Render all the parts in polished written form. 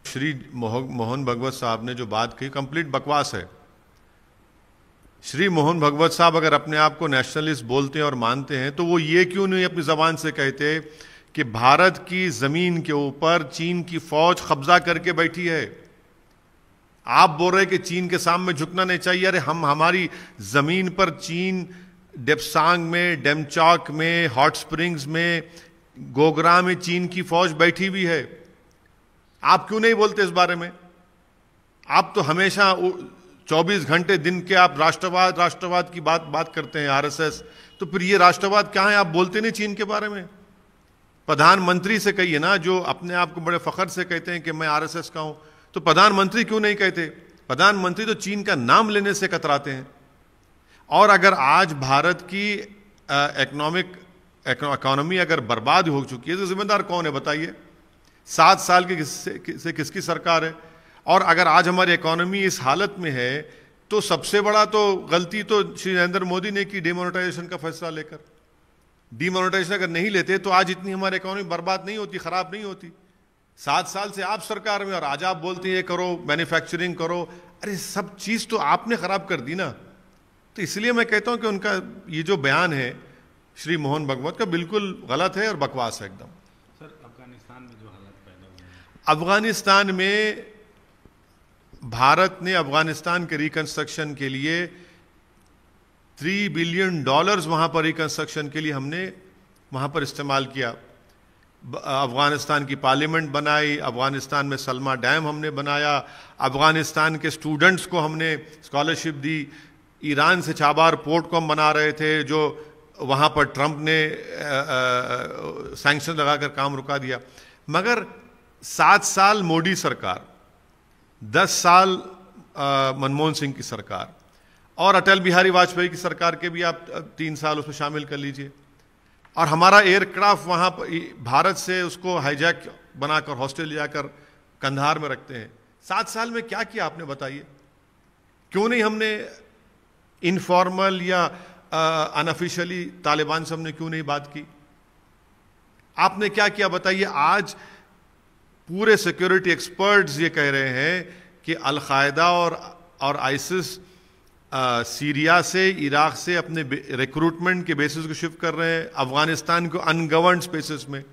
श्री मोहन भागवत साहब ने जो बात कही कंप्लीट बकवास है। श्री मोहन भागवत साहब अगर अपने आप को नेशनलिस्ट बोलते हैं और मानते हैं तो वो ये क्यों नहीं अपनी जबान से कहते कि भारत की जमीन के ऊपर चीन की फौज कब्जा करके बैठी है। आप बोल रहे कि चीन के सामने झुकना नहीं चाहिए। अरे हमारी जमीन पर चीन डेप्सांग में, डेमचौक में, हॉट स्प्रिंग्स में, गोगरा में चीन की फौज बैठी हुई है। आप क्यों नहीं बोलते इस बारे में? आप तो हमेशा 24 घंटे दिन के आप राष्ट्रवाद की बात करते हैं, आरएसएस। तो फिर ये राष्ट्रवाद क्या है? आप बोलते नहीं चीन के बारे में। प्रधानमंत्री से कहिए ना, जो अपने आप को बड़े फख्र से कहते हैं कि मैं आरएसएस का हूं, तो प्रधानमंत्री क्यों नहीं कहते? प्रधानमंत्री तो चीन का नाम लेने से कतराते हैं। और अगर आज भारत की इकोनॉमी अगर बर्बाद हो चुकी है तो जिम्मेदार कौन है बताइए? 7 साल की किसकी सरकार है? और अगर आज हमारी इकोनॉमी इस हालत में है तो सबसे बड़ा तो गलती तो श्री नरेंद्र मोदी ने की डिमोनेटाइजेशन का फैसला लेकर। डिमोनेटाइजेशन अगर नहीं लेते तो आज इतनी हमारी इकोनॉमी बर्बाद नहीं होती, खराब नहीं होती। 7 साल से आप सरकार में और आज आप बोलते हैं ये करो, मैन्युफैक्चरिंग करो। अरे सब चीज तो आपने खराब कर दी ना। तो इसलिए मैं कहता हूं कि उनका ये जो बयान है श्री मोहन भागवत का बिल्कुल गलत है और बकवास है एकदम। सर, अफगानिस्तान में जो हालात पैदा हुए हैं, अफगानिस्तान में भारत ने अफगानिस्तान के रिकंस्ट्रक्शन के लिए $3 बिलियन वहां पर रिकंस्ट्रक्शन के लिए हमने वहां पर इस्तेमाल किया। अफगानिस्तान की पार्लियामेंट बनाई, अफगानिस्तान में सलमा डैम हमने बनाया, अफगानिस्तान के स्टूडेंट्स को हमने स्कॉलरशिप दी। ईरान से चाबार पोर्ट को हम बना रहे थे जो वहां पर ट्रंप ने सैंक्शन लगाकर काम रुका दिया। मगर 7 साल मोदी सरकार, 10 साल मनमोहन सिंह की सरकार और अटल बिहारी वाजपेयी की सरकार के भी आप 3 साल उसमें शामिल कर लीजिए। और हमारा एयरक्राफ्ट वहां पर भारत से उसको हाईजैक बनाकर हॉस्टेल जाकर कंधार में रखते हैं। 7 साल में क्या किया आपने बताइए? क्यों नहीं हमने इनफॉर्मल या अनऑफिशियली तालिबान से हमने क्यों नहीं बात की? आपने क्या किया बताइए? आज पूरे सिक्योरिटी एक्सपर्ट्स ये कह रहे हैं कि अल-कायदा और आइसिस सीरिया से, इराक से अपने रिक्रूटमेंट के बेसिस को शिफ्ट कर रहे हैं अफगानिस्तान को अनगवर्नड स्पेसेस में।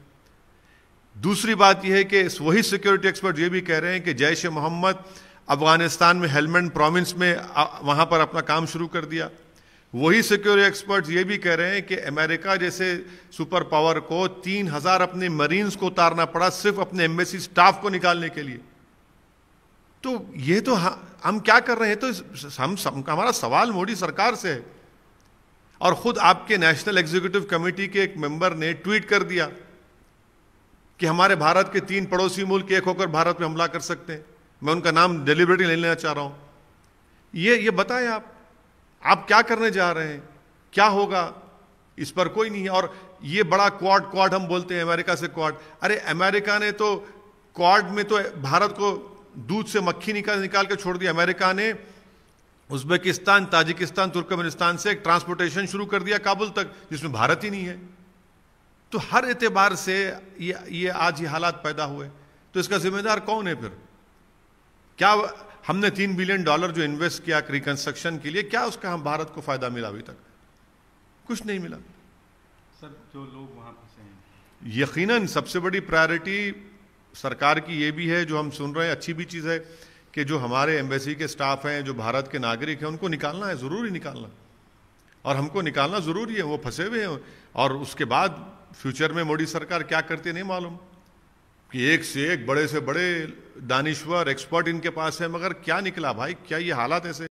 दूसरी बात यह है कि वही सिक्योरिटी एक्सपर्ट ये भी कह रहे हैं कि जैश ए मोहम्मद अफगानिस्तान में हेलमंड प्रोविंस में वहां पर अपना काम शुरू कर दिया। वही सिक्योरिटी एक्सपर्ट्स ये भी कह रहे हैं कि अमेरिका जैसे सुपर पावर को 3000 अपने मरीन्स को उतारना पड़ा सिर्फ अपने एम्बेसी स्टाफ को निकालने के लिए। तो ये तो हम क्या कर रहे हैं? तो हमारा सवाल मोदी सरकार से है। और खुद आपके नेशनल एग्जीक्यूटिव कमेटी के एक मेंबर ने ट्वीट कर दिया कि हमारे भारत के 3 पड़ोसी मुल्क एक होकर भारत में हमला कर सकते हैं। मैं उनका नाम डेलिबरेटली नहीं लेना चाह रहा हूं। ये बताएं आप क्या करने जा रहे हैं? क्या होगा? इस पर कोई नहीं है। और ये बड़ा क्वाड हम बोलते हैं अमेरिका से क्वाड। अरे अमेरिका ने तो क्वाड में तो भारत को दूध से मक्खी निकाल के छोड़ दिया। अमेरिका ने उज्बेकिस्तान, ताजिकिस्तान, तुर्कमेनिस्तान से एक ट्रांसपोर्टेशन शुरू कर दिया काबुल तक, जिसमें भारत ही नहीं है। तो हर एतबार से ये आज ये हालात पैदा हुए। तो इसका जिम्मेदार कौन है फिर? क्या हमने $3 बिलियन जो इन्वेस्ट किया रिकंस्ट्रक्शन के लिए, क्या उसका हम भारत को फायदा मिला? अभी तक कुछ नहीं मिला। सर, जो लोग वहां फंसे हैं, यकीनन सबसे बड़ी प्रायोरिटी सरकार की ये भी है, जो हम सुन रहे हैं, अच्छी भी चीज़ है कि जो हमारे एम्बेसी के स्टाफ हैं, जो भारत के नागरिक हैं, उनको निकालना है, ज़रूरी निकालना। और हमको निकालना ज़रूरी है, वो फंसे हुए हैं। और उसके बाद फ्यूचर में मोदी सरकार क्या करती है नहीं मालूम, कि एक से एक बड़े से बड़े दानिश्वर एक्सपर्ट इनके पास है, मगर क्या निकला भाई? क्या ये हालात ऐसे